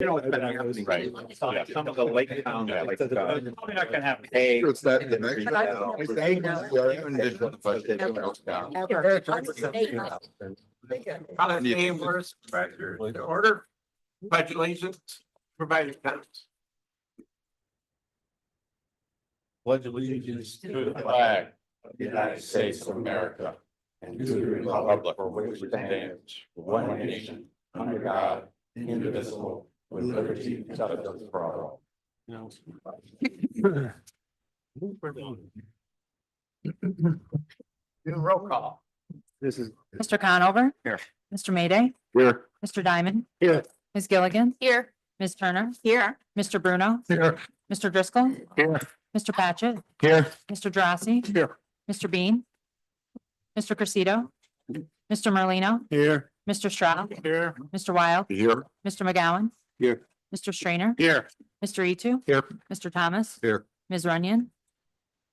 You know, it's been happening, right? Yeah, some of the lake towns are like, probably not gonna happen. Hey. It's that the next. Order, pledge allegiance, provided comments. Pledge allegiance to the flag of the United States of America and to the republic for which it stands, one nation, under God, indivisible, with liberty and justice for all. Do roll call. This is. Mr. Conover. Here. Mr. Mayday. Here. Mr. Diamond. Here. Ms. Gilligan. Here. Ms. Turner. Here. Mr. Bruno. Here. Mr. Driscoll. Here. Mr. Patchett. Here. Mr. Drossy. Here. Mr. Bean. Mr. Cressito. Mr. Merlino. Here. Mr. Stroud. Here. Mr. Wild. Here. Mr. McGowan. Here. Mr. Strainer. Here. Mr. Etu. Here. Mr. Thomas. Here. Ms. Runyon.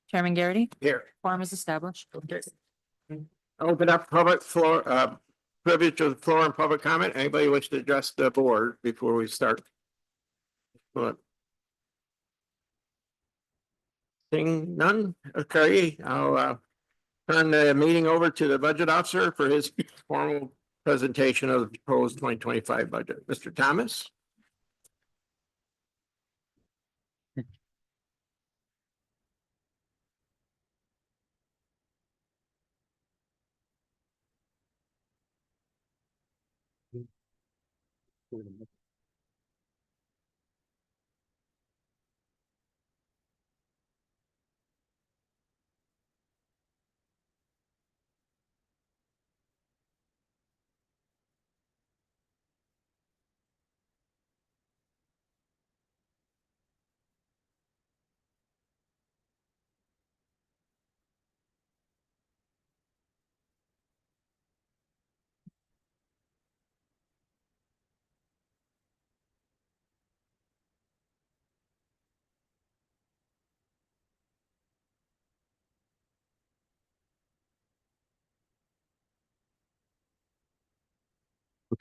Chairman Garrity. Here. Quorum is established. Okay. Open up public floor, privilege of the floor and public comment. Anybody wish to address the board before we start? But seeing none, okay, I'll turn the meeting over to the budget officer for his formal presentation of the proposed 2025 budget. Mr. Thomas?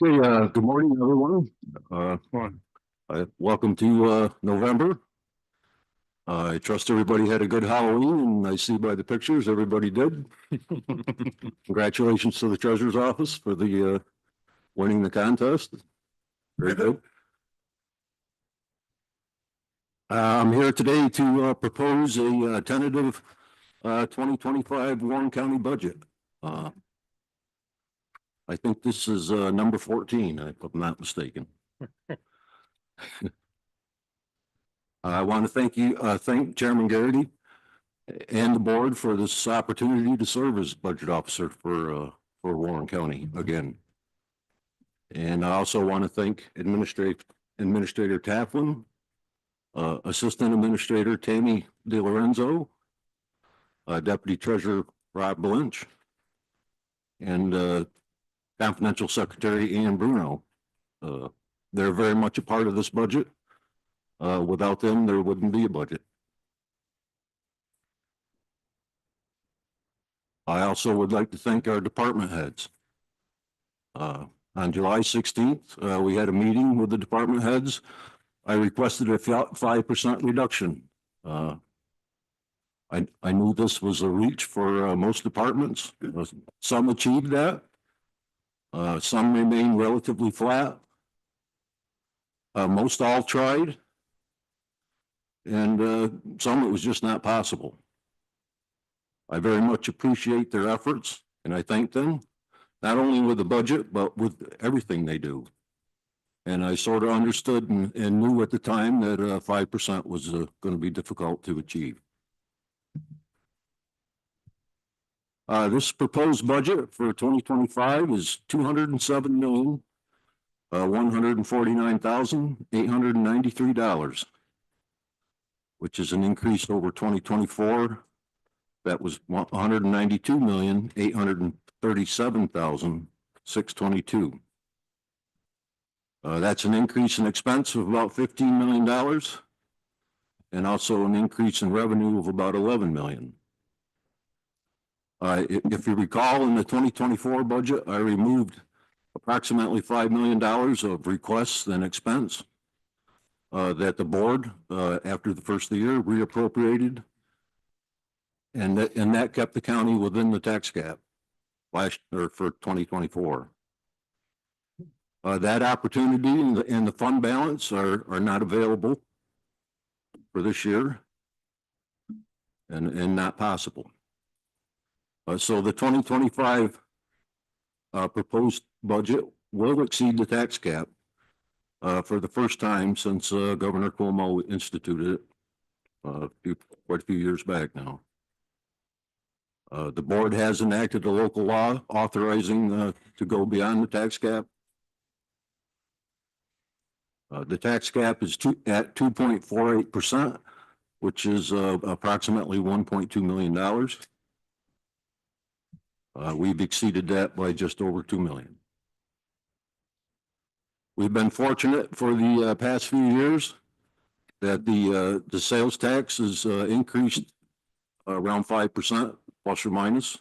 Okay, good morning, everyone. Welcome to November. I trust everybody had a good Halloween, and I see by the pictures, everybody did. Congratulations to the treasurer's office for the winning the contest. Very good. I'm here today to propose a tentative 2025 Warren County budget. I think this is number 14, if I'm not mistaken. I want to thank Chairman Garrity and the board for this opportunity to serve as budget officer for Warren County again. And I also want to thank Administrator Tafflin, Assistant Administrator Tammy DeLorenzo, Deputy Treasurer Rob Blanch, and Confidential Secretary Ian Bruno. They're very much a part of this budget. Without them, there wouldn't be a budget. I also would like to thank our department heads. On July 16th, we had a meeting with the department heads. I requested a 5% reduction. I knew this was a reach for most departments. Some achieved that. Some remain relatively flat. Most all tried. And some it was just not possible. I very much appreciate their efforts and I thank them, not only with the budget, but with everything they do. And I sort of understood and knew at the time that 5% was going to be difficult to achieve. This proposed budget for 2025 is $207,149,893, which is an increase over 2024. That was $192,837,622. That's an increase in expense of about $15 million and also an increase in revenue of about $11 million. If you recall, in the 2024 budget, I removed approximately $5 million of requests and expense. that the board, after the first of the year, reappropriated. And that kept the county within the tax cap for 2024. That opportunity and the fund balance are not available for this year and not possible. So the 2025 proposed budget will exceed the tax cap for the first time since Governor Cuomo instituted it quite a few years back now. The board has enacted a local law authorizing to go beyond the tax cap. The tax cap is at 2.48%, which is approximately $1.2 million. We've exceeded that by just over 2 million. We've been fortunate for the past few years that the sales tax has increased around 5% plus or minus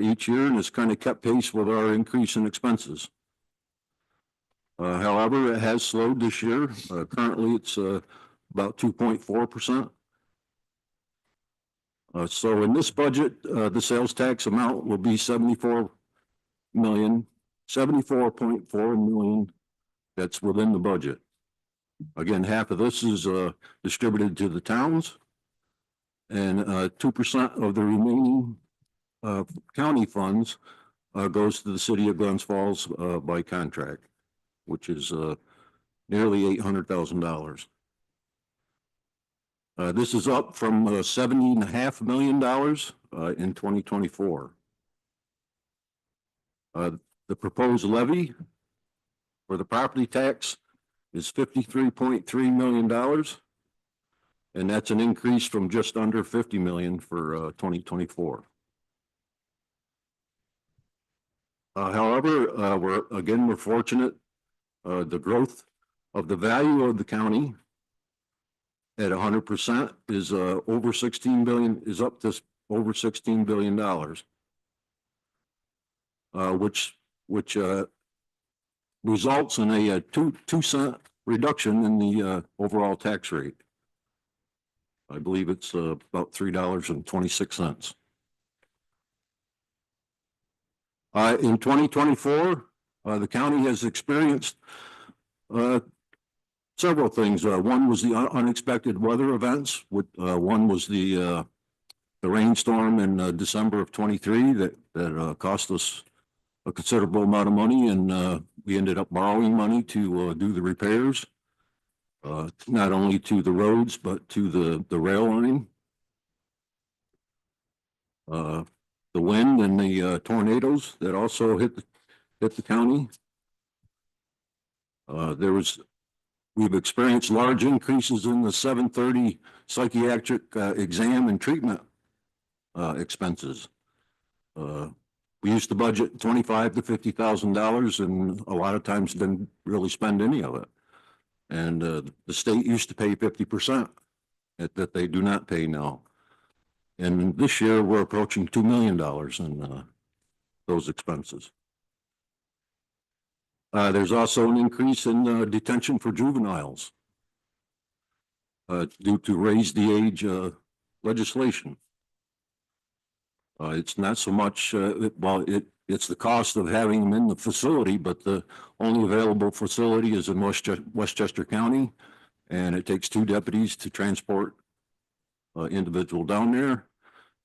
each year, and it's kind of kept pace with our increase in expenses. However, it has slowed this year. Currently, it's about 2.4%. So in this budget, the sales tax amount will be 74.4 million. That's within the budget. Again, half of this is distributed to the towns, and 2% of the remaining county funds goes to the city of Glens Falls by contract, which is nearly $800,000. This is up from $70.5 million in 2024. The proposed levy for the property tax is $53.3 million, and that's an increase from just under $50 million for 2024. However, we're fortunate. The growth of the value of the county at 100% is over 16 billion, is up to over $16 billion, which results in a 2-cent reduction in the overall tax rate. I believe it's about $3.26. In 2024, the county has experienced several things. One was the unexpected weather events. One was the rainstorm in December of 23 that cost us a considerable amount of money, and we ended up borrowing money to do the repairs, not only to the roads but to the rail line. The wind and the tornadoes that also hit the county. We've experienced large increases in the 730 psychiatric exam and treatment expenses. We used to budget $25,000 to $50,000, and a lot of times didn't really spend any of it. And the state used to pay 50% that they do not pay now. And this year we're approaching $2 million in those expenses. There's also an increase in detention for juveniles due to raise the age legislation. It's not so much, it's the cost of having them in the facility, but the only available facility is in Westchester County, and it takes 2 deputies to transport individual down there,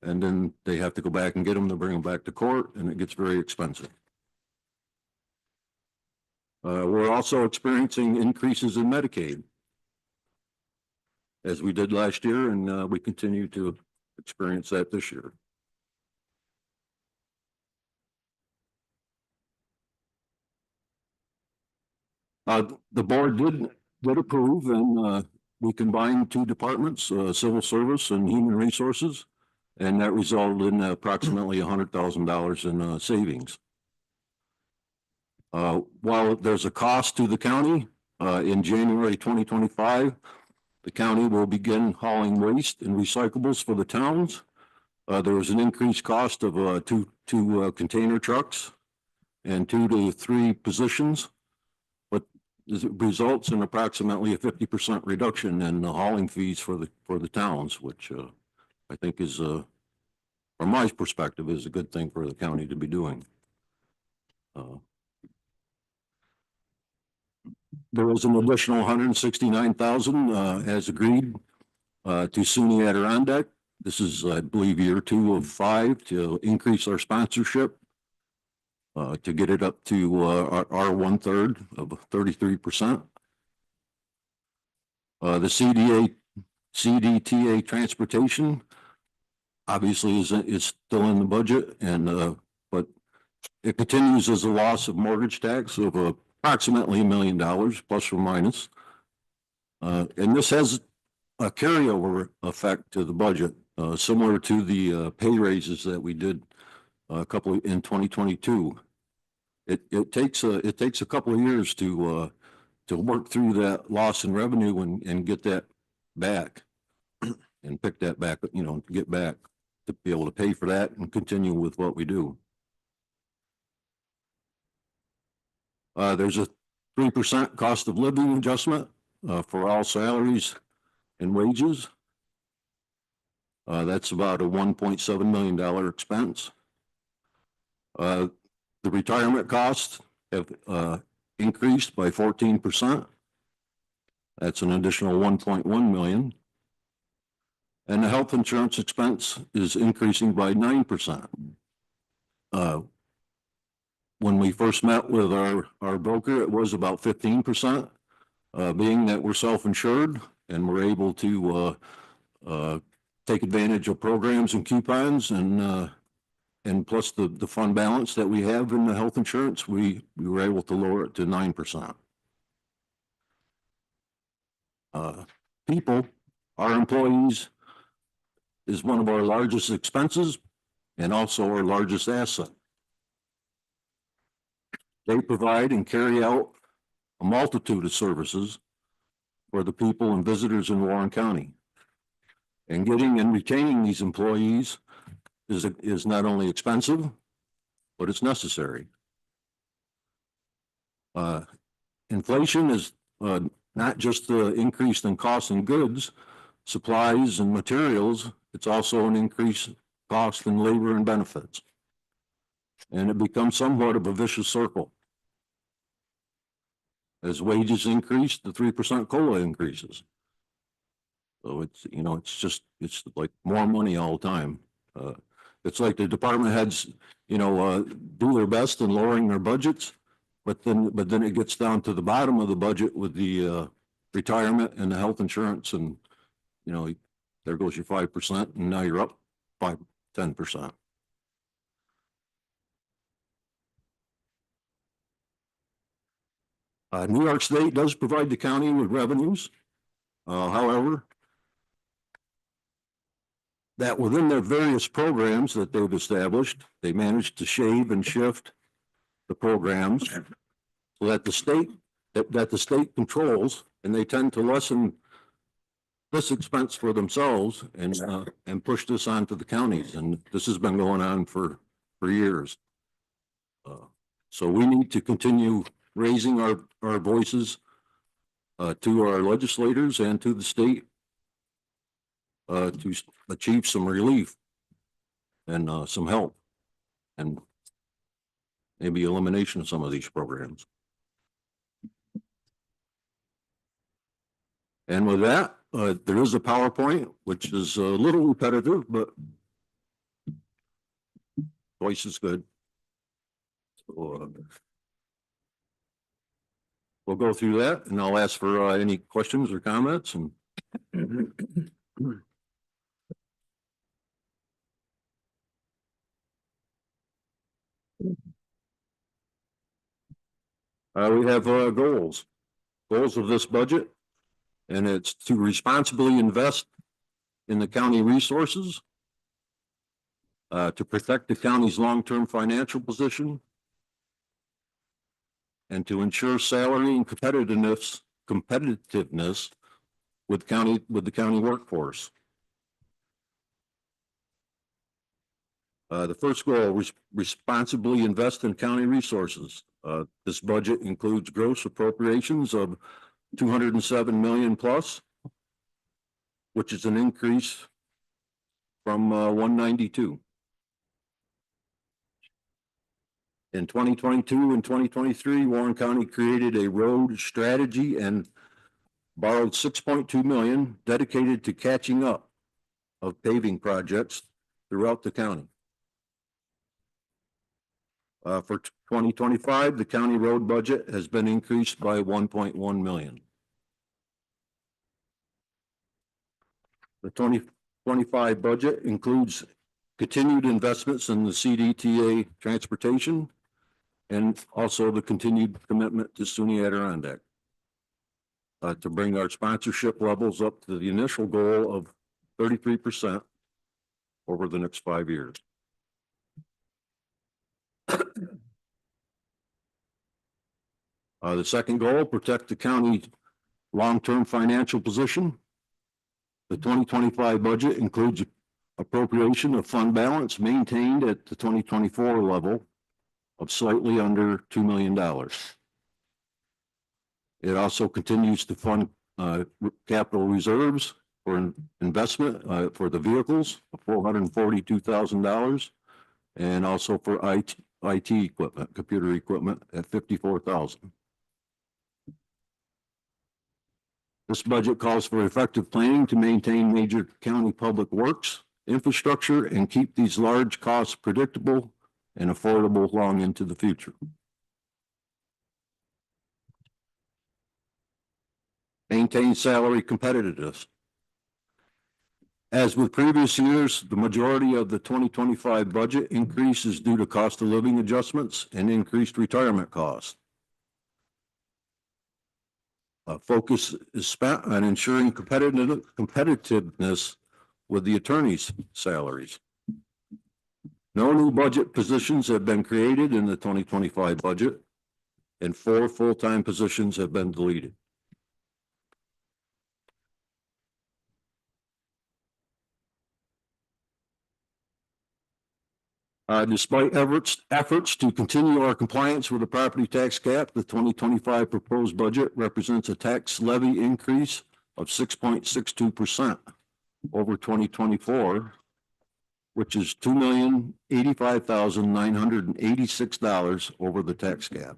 and then they have to go back and get them to bring them back to court, and it gets very expensive. We're also experiencing increases in Medicaid, as we did last year, and we continue to experience that this year. The board did approve, and we combined 2 departments, civil service and human resources, and that resulted in approximately $100,000 in savings. While there's a cost to the county, in January 2025, the county will begin hauling waste and recyclables for the towns. There was an increased cost of two container trucks and 2 to 3 positions. But results in approximately a 50% reduction in the hauling fees for the towns, which I think is from my perspective is a good thing for the county to be doing. There was an additional 169,000 as agreed to SUNY Adirondack. This is, I believe, year 2 of 5 to increase our sponsorship to get it up to our 1/3 of 33%. The CDTA transportation obviously is still in the budget, and but it continues as a loss of mortgage tax of approximately $1 million plus or minus. And this has a carryover effect to the budget, similar to the pay raises that we did a couple in 2022. It takes a couple of years to work through that loss in revenue and get that back and pick that back, you know, get back to be able to pay for that and continue with what we do. There's a 3% cost of living adjustment for all salaries and wages. That's about a $1.7 million expense. The retirement costs have increased by 14%. That's an additional 1.1 million. And the health insurance expense is increasing by 9%. When we first met with our broker, it was about 15%, being that we're self-insured and we're able to take advantage of programs and coupons and plus the fund balance that we have in the health insurance, we were able to lower it to 9%. People, our employees, is one of our largest expenses and also our largest asset. They provide and carry out a multitude of services for the people and visitors in Warren County. And getting and retaining these employees is not only expensive, but it's necessary. Inflation is not just the increase in costs and goods, supplies and materials, it's also an increase cost in labor and benefits. And it becomes somewhat of a vicious circle. As wages increase, the 3% COLA increases. So it's, you know, it's like more money all the time. It's like the department heads, you know, do their best in lowering their budgets, but then it gets down to the bottom of the budget with the retirement and the health insurance, and you know, there goes your 5%, and now you're up 10%. New York State does provide the county with revenues. However, that within their various programs that they've established, they managed to shave and shift the programs so that the state controls, and they tend to lessen this expense for themselves and push this onto the counties. And this has been going on for years. So we need to continue raising our voices to our legislators and to the state to achieve some relief and some help and maybe elimination of some of these programs. And with that, there is a PowerPoint, which is a little repetitive, but voice is good. So, we'll go through that, and I'll ask for any questions or comments. And we have goals of this budget, and it's to responsibly invest in the county resources, to protect the county's long-term financial position, and to ensure salary and competitiveness with the county workforce. The first goal, responsibly invest in county resources. This budget includes gross appropriations of 207 million plus, which is an increase from 192. In 2022 and 2023, Warren County created a road strategy and borrowed 6.2 million dedicated to catching up of paving projects throughout the county. For 2025, the county road budget has been increased by 1.1 million. The 2025 budget includes continued investments in the CDTA transportation and also the continued commitment to SUNY Adirondack to bring our sponsorship levels up to the initial goal of 33% over the next 5 years. The second goal, protect the county's long-term financial position. The 2025 budget includes appropriation of fund balance maintained at the 2024 level of slightly under $2 million. It also continues to fund capital reserves for investment for the vehicles of $442,000 and also for IT equipment, computer equipment at $54,000. This budget calls for effective planning to maintain major county public works, infrastructure, and keep these large costs predictable and affordable long into the future. Maintain salary competitiveness. As with previous years, the majority of the 2025 budget increase is due to cost of living adjustments and increased retirement costs. Focus is spent on ensuring competitiveness with the attorneys' salaries. No new budget positions have been created in the 2025 budget, and 4 full-time positions have been deleted. Despite efforts to continue our compliance with the property tax cap, the 2025 proposed budget represents a tax levy increase of 6.62% over 2024, which is $2,085,986 over the tax cap.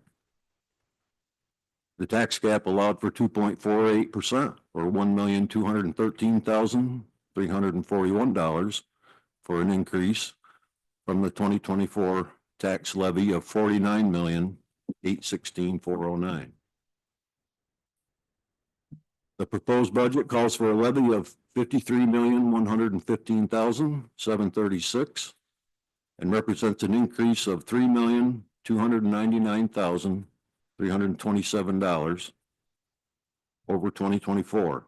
The tax cap allowed for 2.48% or $1,213,341 for an increase from the 2024 tax levy of $49,816,409. The proposed budget calls for a levy of $53,115,736 and represents an increase of $3,299,327 over 2024.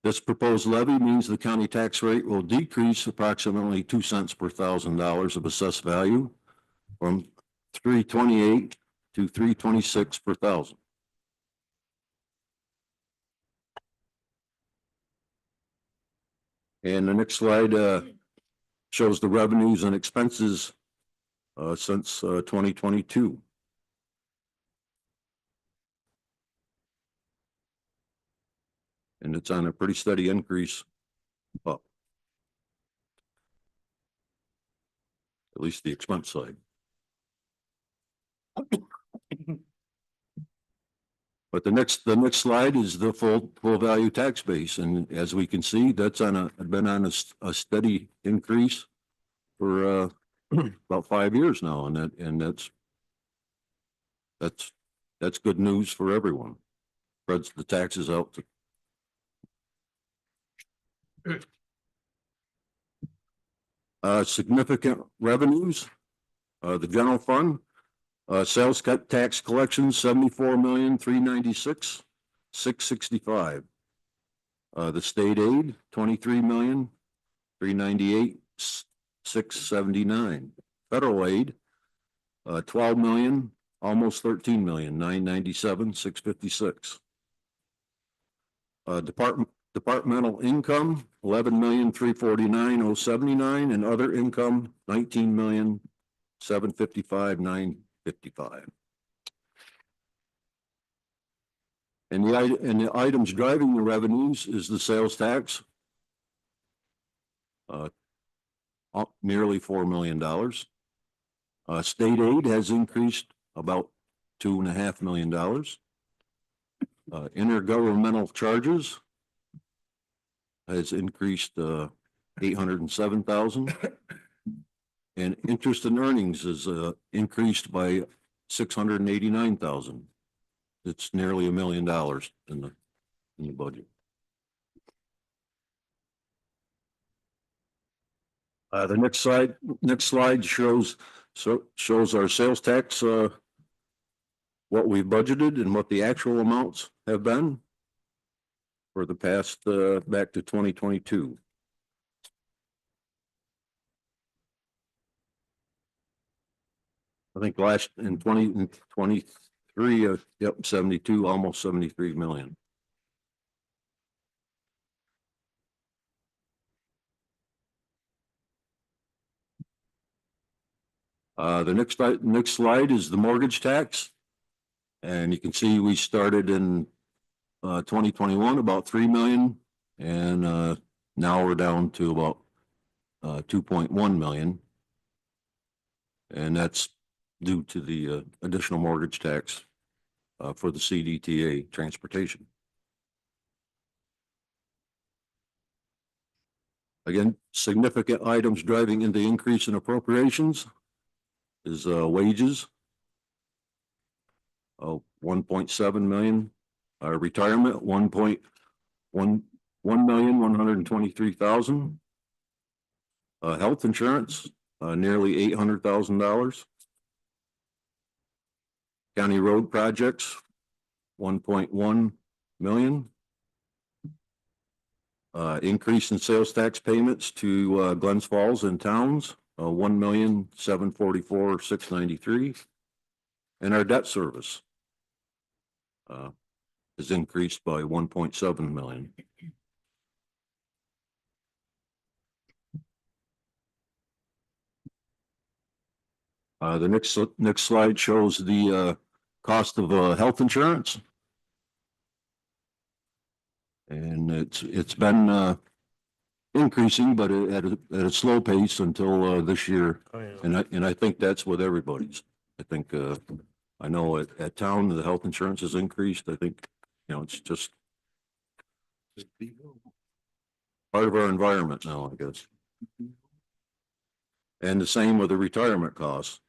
This proposed levy means the county tax rate will decrease approximately 2 cents per $1,000 of assessed value from $3.28 to $3.26 per $1,000. And the next slide shows the revenues and expenses since 2022. And it's on a pretty steady increase up, at least the expense side. But the next slide is the full value tax base, and as we can see, that's been on a steady increase for about 5 years now, and that's good news for everyone. Spreads the taxes out to significant revenues. The general fund, sales tax collections, $74,396,665. The state aid, $23,398,679. Federal aid, 12 million, almost 13 million, 997,656. Departmental income, 11,349,079, and other income, 19,755,955. And the items driving the revenues is the sales tax. Up nearly $4 million. State aid has increased about $2.5 million. Intergovernmental charges has increased 807,000. And interest and earnings is increased by 689,000. It's nearly $1 million in the budget. The next slide shows our sales tax, what we budgeted and what the actual amounts have been for the past back to 2022. I think in 2023, yep, 72, almost 73 million. The next slide is the mortgage tax. And you can see we started in 2021 about 3 million, and now we're down to about 2.1 million. And that's due to the additional mortgage tax for the CDTA transportation. Again, significant items driving in the increase in appropriations is wages. 1.7 million, retirement 1,123,000, health insurance nearly $800,000, county road projects 1.1 million, increase in sales tax payments to Glens Falls and towns 1,744,693, and our debt service is increased by 1.7 million. The next slide shows the cost of health insurance, and it's been increasing, but at a slow pace until this year. Oh, yeah. And I think that's with everybody's. I think I know at town the health insurance has increased. I think, you know, it's just part of our environment now, I guess. And the same with the retirement costs.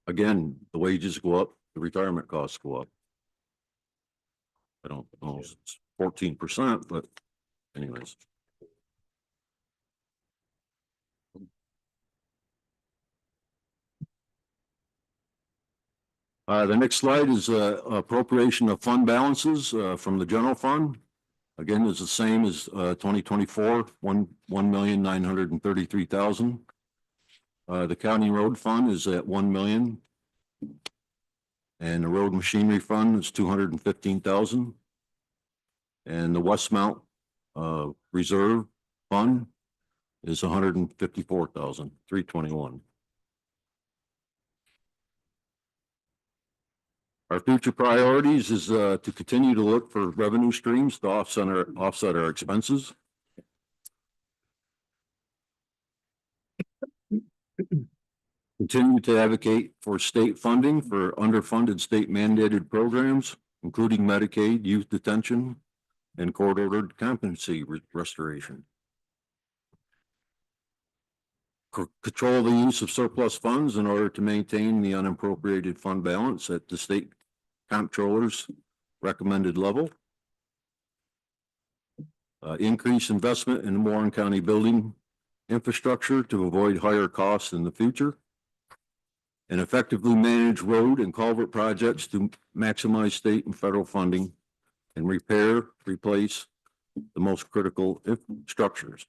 Again, the wages go up, the retirement costs go up. I don't know, it's 14%, but anyways. The next slide is appropriation of fund balances from the general fund. Again, is the same as 2024, 1,933,000. The county road fund is at 1 million, and the road machinery fund is 215,000, and the Westmount reserve fund is 154,321. Our future priorities is to continue to look for revenue streams to offset our expenses. Continue to advocate for state funding for underfunded state mandated programs, including Medicaid, youth detention, and court-ordered competency restoration. Control the use of surplus funds in order to maintain the unappropriated fund balance at the state comptroller's recommended level. Increase investment in Warren County building infrastructure to avoid higher costs in the future. And effectively manage road and culvert projects to maximize state and federal funding and replace the most critical structures.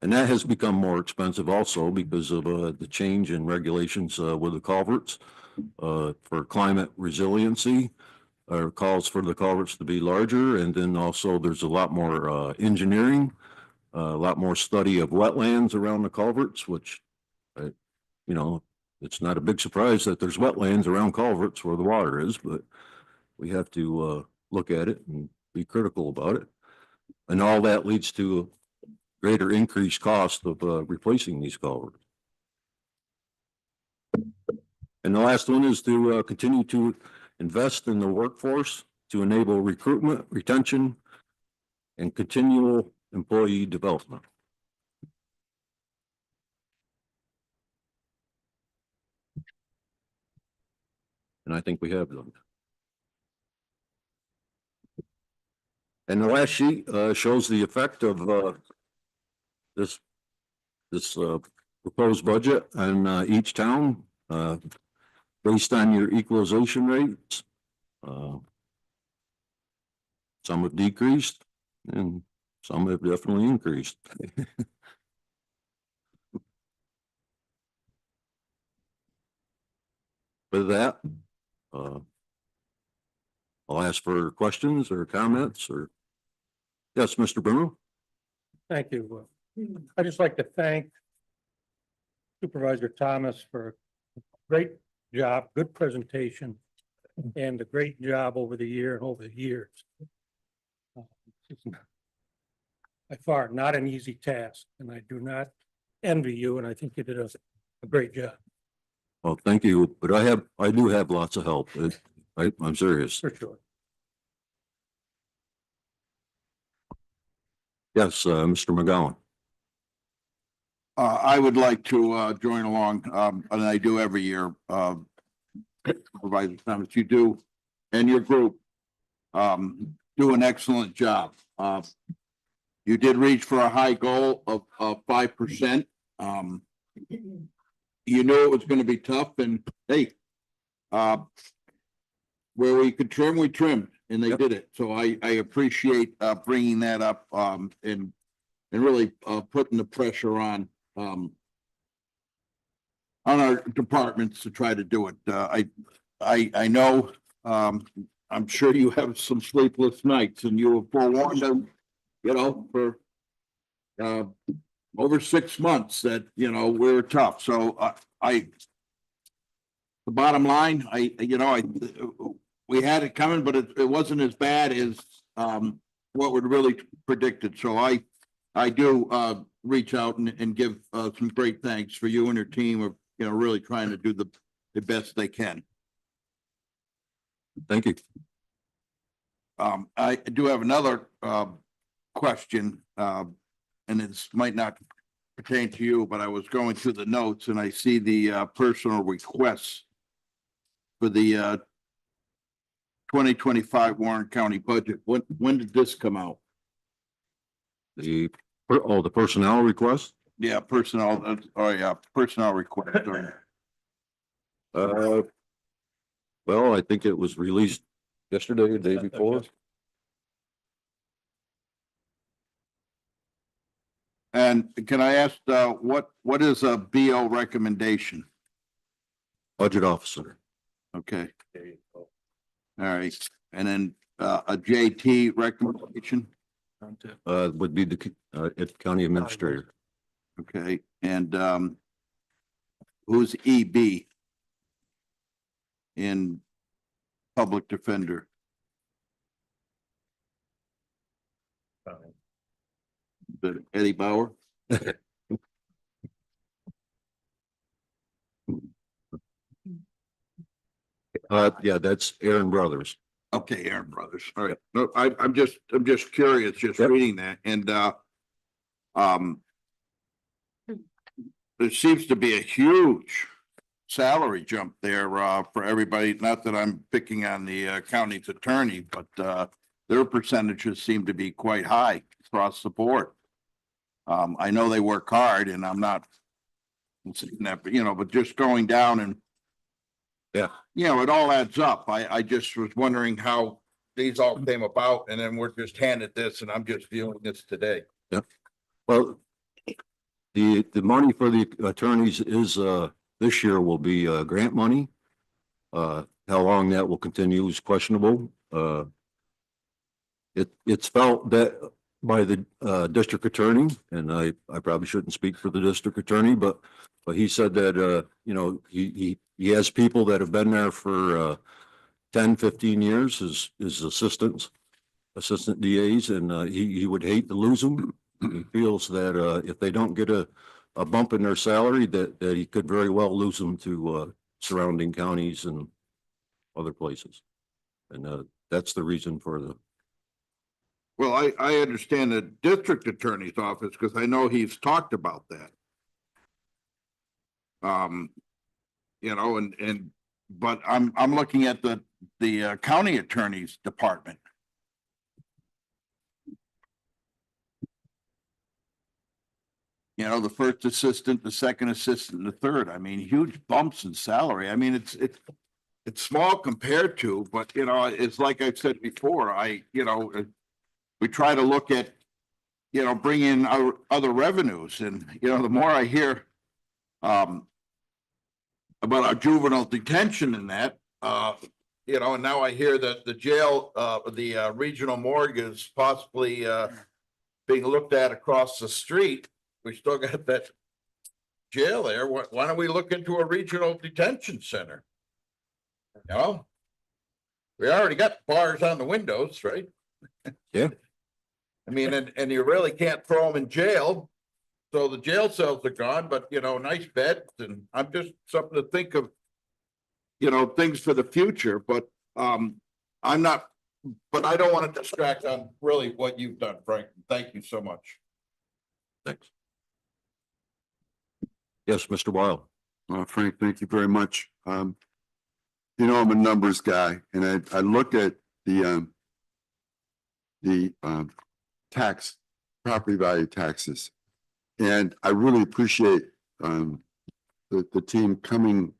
And that has become more expensive also because of the change in regulations with the culverts. for climate resiliency. Calls for the culverts to be larger, and then also there's a lot more engineering, a lot more study of wetlands around the culverts, which, you know, it's not a big surprise that there's wetlands around culverts where the water is, but we have to look at it and be critical about it. And all that leads to greater increased cost of replacing these culverts. And the last one is to continue to invest in the workforce to enable recruitment, retention, and continual employee development. And I think we have them. And the last sheet shows the effect of this proposed budget on each town based on your equalization rates. Some have decreased and some have definitely increased. With that, I'll ask for questions or comments or, yes, Mr. Bruno? Thank you. I'd just like to thank Supervisor Thomas for a great job, good presentation, and a great job over the year and over the years. It's by far not an easy task, and I do not envy you, and I think you did a great job, Well, thank you, but I do have lots of help. I'm serious. for sure. Yes, Mr. McGowan. I would like to join along, and I do every year, Supervisor Thomas, you do, and your group do an excellent job. You did reach for a high goal of 5%. You knew it was going to be tough, and hey, where we could trim, we trimmed, and they Yep. did it. So I appreciate bringing that up and really putting the pressure on our departments to try to do it. I know, I'm sure you have some sleepless nights and you were forewarned them, you know, for over 6 months that, you know, we were tough. So the bottom line, we had it coming, but it wasn't as bad as what we'd really predicted. So I do reach out and give some great thanks for you and your team of, you know, really trying to do the best they can. Thank you. I do have another question, and it might not pertain to you, but I was going through the notes and I see the personal requests for the 2025 Warren County budget. When did this come out? The personnel request? Yeah, personnel, personnel request. Well, I think it was released yesterday or the day before. And can I ask, what is a BO recommendation? Budget officer. Okay. All right, and then a JT recommendation, Would be the county administrator. okay, and who's EB in public defender? The Eddie Bauer? Yeah, that's Aaron Brothers. Okay, Aaron Brothers. All right. No, I'm just curious, just Yep. reading that and, there seems to be a huge salary jump there, for everybody. Not that I'm picking on the, county's attorney, but, their percentages seem to be quite high across the board. I know they work hard and I'm not saying that, but, you know, but just going down and Yeah. you know, it all adds up. I just was wondering how these all came about and then we're just handed this and I'm just viewing this today. Well, the money for the attorneys is this year will be grant money. How long that will continue is questionable. It's felt that by the district attorney, and I probably shouldn't speak for the district attorney, but he said that, you know, he has people that have been there for 10, 15 years as assistant DAs, and he would hate to lose them. He feels that if they don't get a bump in their salary, that he could very well lose them to surrounding counties and other places. And that's the reason for the. Well, I understand the district attorney's office because I know he's talked about that. You know, but I'm looking at the county attorney's department. You know, the first assistant, the second assistant, the third. I mean, huge bumps in salary. I mean, it's small compared to, but you know, it's like I said before, you know, we try to look at, you know, bring in our other revenues, and you know, the more I hear about our juvenile detention and that, you know, and now I hear that the jail, the regional morgue is possibly being looked at across the street. We still got that jail there. Why don't we look into a regional detention center? You know, we already got bars on the windows, right? Yeah. I mean, and you really can't throw them in jail. So the jail cells are gone, but you know, nice beds, and I'm just something to think of, you know, things for the future, but I'm not, but I don't want to distract on really what you've done, Frank. Thank you so much. Thanks. Yes, Mr. Weil. Frank, thank you very much. You know, I'm a numbers guy, and I looked at the property value taxes, and I really appreciate the team coming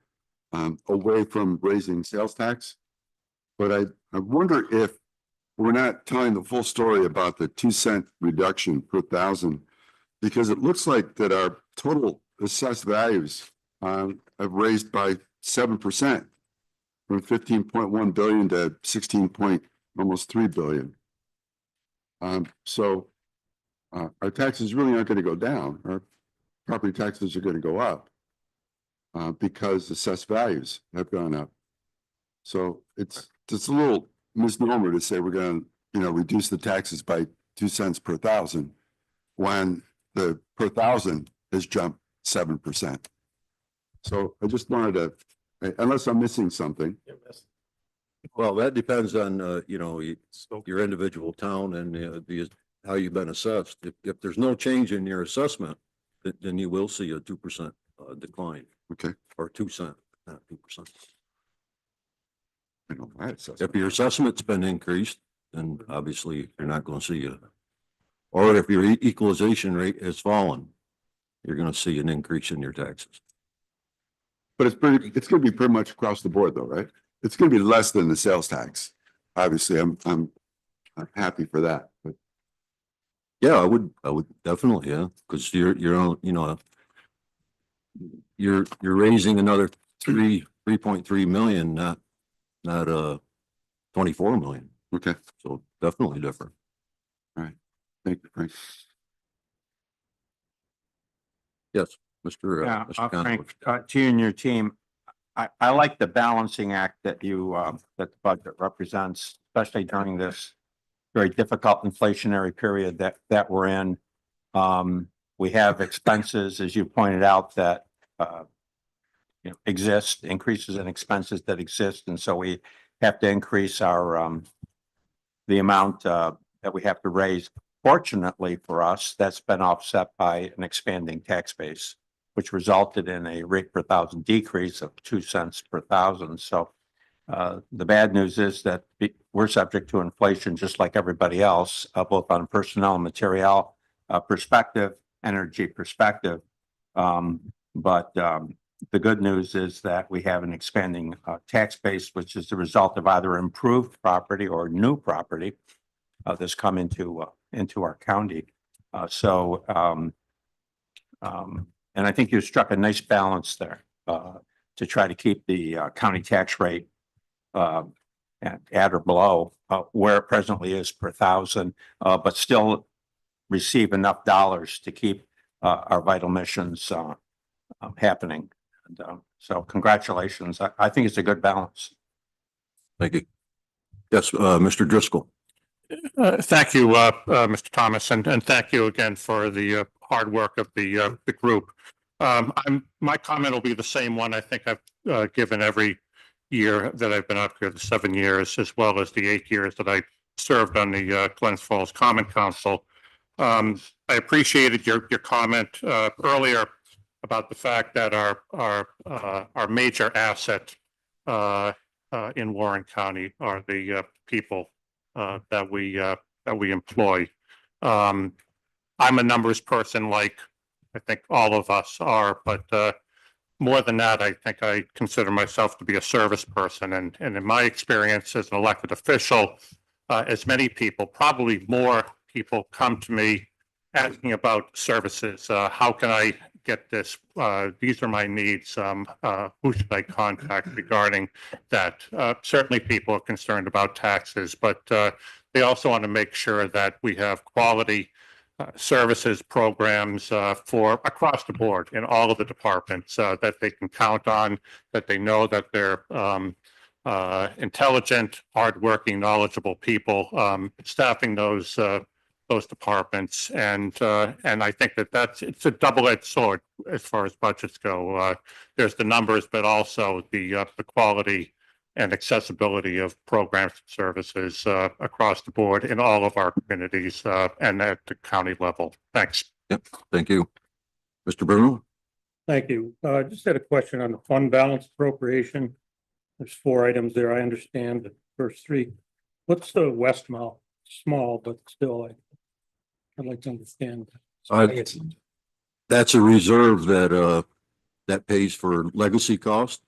away from raising sales tax. But I wonder if we're not telling the full story about the 2-cent reduction per thousand, because it looks like that our total assessed values have raised by 7%, from 15.1 billion to almost 3 billion. So our taxes really aren't going to go down. Our property taxes are going to go up because assessed values have gone up. So it's a little misnomer to say we're going to, you know, reduce the taxes by 2 cents per thousand when the per thousand has jumped 7%. So I just wanted to, unless I'm missing something. Well, that depends on, you know, your individual town and how you've been assessed. If there's no change in your assessment, then you will see a 2% decline. Okay. Or 2 cents, not 2%. I know my assessment. If your assessment's been increased, then obviously you're not going to see or if your equalization rate has fallen, you're going to see an increase in your taxes. But it's going to be pretty much across the board though, right? It's going to be less than the sales tax. Obviously, I'm happy for that, but. Yeah, I would definitely, yeah, because you're you know, you're raising another 3.3 million, not 24 million. Okay. So definitely different. Thank you, Frank. Yes, Mr. Yeah, Mr. Frank, Conway. to you and your team, I like the balancing act that that the budget represents, especially during this very difficult inflationary period that we're in. We have expenses, as you pointed out, that you know, exist, increases in expenses that exist, and so we have to increase our the amount that we have to raise. Fortunately for us, that's been offset by an expanding tax base, which resulted in a rate per thousand decrease of 2 cents per thousand. So the bad news is that we're subject to inflation just like everybody else, both on personnel and material perspective, energy perspective. But the good news is that we have an expanding tax base, which is the result of either improved property or new property that's come into our county. And I think you struck a nice balance there to try to keep the county tax rate at or below where it presently is per thousand, but still receive enough dollars to keep our vital missions happening. And, so congratulations. I think it's a good balance. Thank you. Yes, Mr. Driscoll. Thank you, Mr. Thomas, and thank you again for the hard work of the group. My comment will be the same one I think I've given every year that I've been up here, the 7 years, as well as the 8 years that I served on the Glens Falls Common Council. I appreciated your comment earlier about the fact that our major asset in Warren County are the people that we employ. I'm a numbers person, like I think all of us are, but more than that, I think I consider myself to be a service person. And in my experience as an elected official, as many people, probably more people come to me asking about services. How can I get this? These are my needs. Who should I contact regarding that? Certainly people are concerned about taxes, but they also want to make sure that we have quality services programs for across the board in all of the departments that they can count on, that they know that they're intelligent, hardworking, knowledgeable people staffing those departments, and I think that it's a double-edged sword as far as budgets go. There's the numbers, but also the quality and accessibility of programs and services across the board in all of our communities and at the county level. Thanks. Yep. Thank you. Mr. Bruno. Thank you. Just had a question on the fund balance appropriation. There's 4 items there. I understand the first 3. What's the Westmount? Small, but still, I'd like to understand. That's a reserve that pays for legacy cost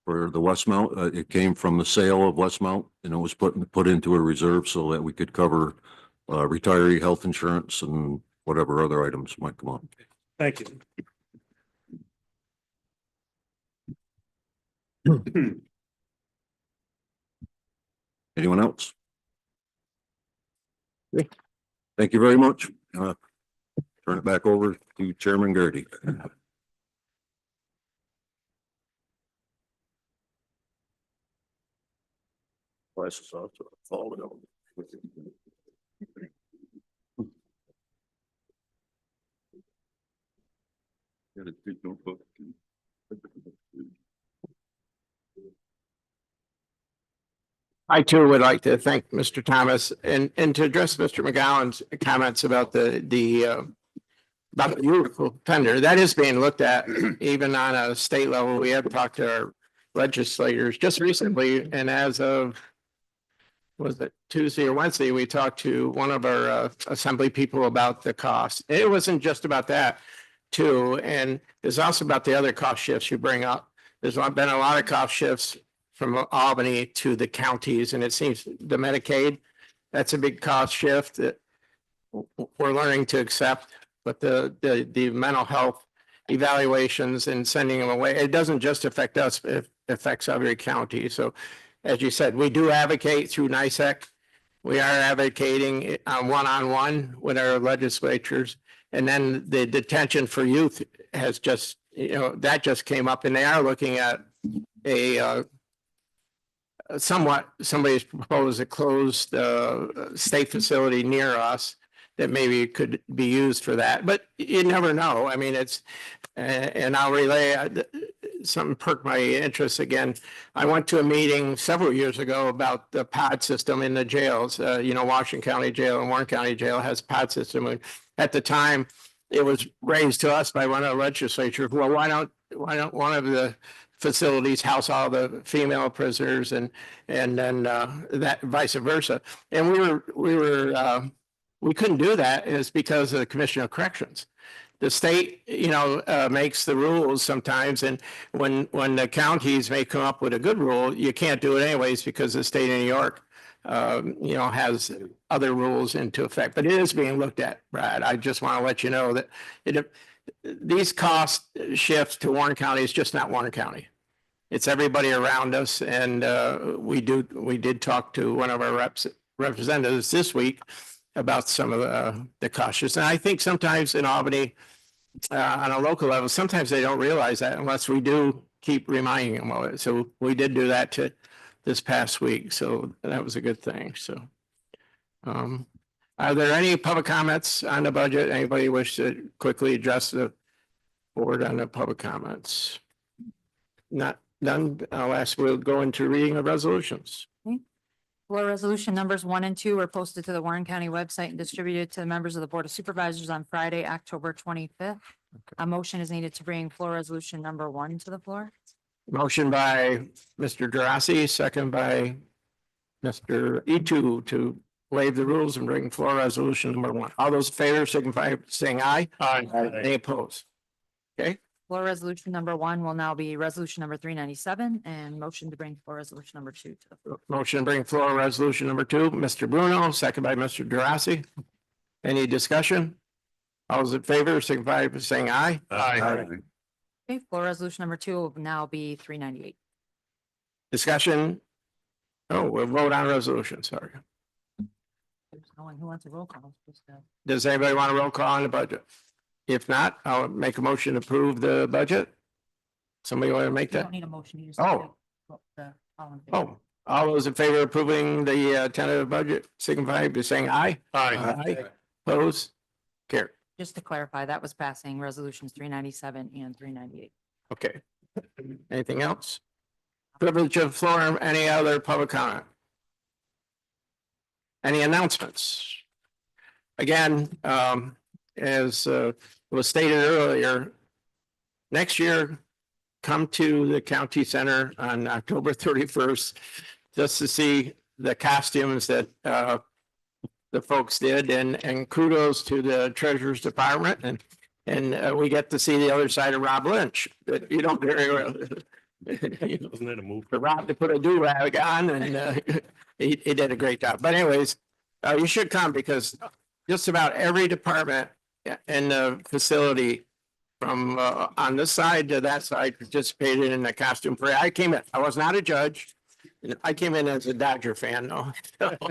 for the Westmount. It came from the sale of Westmount, and it was put into a reserve so that we could cover retiree health insurance and whatever other items might come up. Thank you. Anyone else? Okay. Thank you very much. Turn it back over to Chairman Gertie. I too would like to thank Mr. Thomas and to address Mr. McGowan's comments about the youthful offender. That is being looked at even on a state level. We have talked to our legislators just recently, and as of was it Tuesday or Wednesday, we talked to one of our assembly people about the cost. It wasn't just about that too, and it's also about the other cost shifts you bring up. There's been a lot of cost shifts from Albany to the counties, and it seems the Medicaid, that's a big cost shift that we're learning to accept, but the mental health evaluations and sending them away, it doesn't just affect us, it affects every county. So as you said, we do advocate through NISEC. We are advocating one-on-one with our legislatures. And then the detention for youth has just, that just came up, and they are looking at a somebody's proposed a closed state facility near us that maybe could be used for that, but you never know. I mean, it's, and I'll relay something perked my interest again. I went to a meeting several years ago about the pod system in the jails. Washington County Jail and Warren County Jail has pod system. And at the time, it was raised to us by one of the legislatures. Well, why don't one of the facilities house all the female prisoners and then that vice versa? And we couldn't do that is because of the Commission of Corrections. The state, makes the rules sometimes, and when the counties may come up with a good rule, you can't do it anyways because the state of New York, has other rules into effect. But it is being looked at, Brad. I just want to let you know that these cost shifts to Warren County is just not Warren County. it's everybody around us. And we did talk to one of our representatives this week about some of the cautious. And I think sometimes in Albany, on a local level, sometimes they don't realize that unless we do keep reminding them of it. So we did do that this past week. So that was a good thing. So are there any public comments on the budget? Anybody wish to quickly address the board on the public comments? Not none. We'll go into reading of resolutions. Floor resolution numbers 1 and 2 were posted to the Warren County website and distributed to the members of the Board of Supervisors on Friday, October 25th. A motion is needed to bring floor resolution number 1 to the floor. Motion by Mr. Drossy, second by Mr. Etu to waive the rules and bring floor resolution number 1. All those in favor signify by saying aye. Aye. Any opposed? Okay. Floor resolution number 1 will now be resolution number 397 and motion to bring floor resolution number 2 to the floor. Motion to bring floor resolution number 2, Mr. Bruno, second by Mr. Drossy. Any discussion? All those in favor signify by saying aye. Aye. Okay, floor resolution number 2 will now be 398. Discussion? Oh, we'll vote on resolution, sorry. There's no one who wants a roll call. Just, Does anybody want a roll call on the budget? If not, I'll make a motion to approve the budget. Somebody want to make you that? don't need a motion. You just. Oh. All in favor. Oh, all those in favor of approving the tentative budget, signify by saying aye. Aye. Opposed? Carry. Just to clarify, that was passing resolutions 397 and 398. Okay. Anything else? Privilege of floor, any other public comment? Any announcements? Again, as was stated earlier, next year, come to the county center on October 31st, just to see the costumes that the folks did, and kudos to the treasurer's department, and we get to see the other side of Rob Lynch, that you don't very well. Wasn't it a move? For Rob to put a do-rag on, and he did a great job. But anyways, you should come, because just about every department in the facility from on this side to that side participated in the costume parade. I was not a judge. I came in as a Dodger fan, though. But,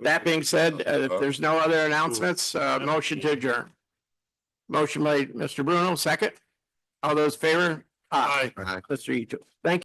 that being said, if there's no other announcements, motion to adjourn. Motion by Mr. Bruno, second. All those in favor? Aye. Aye. Mr. Ito. Thank you.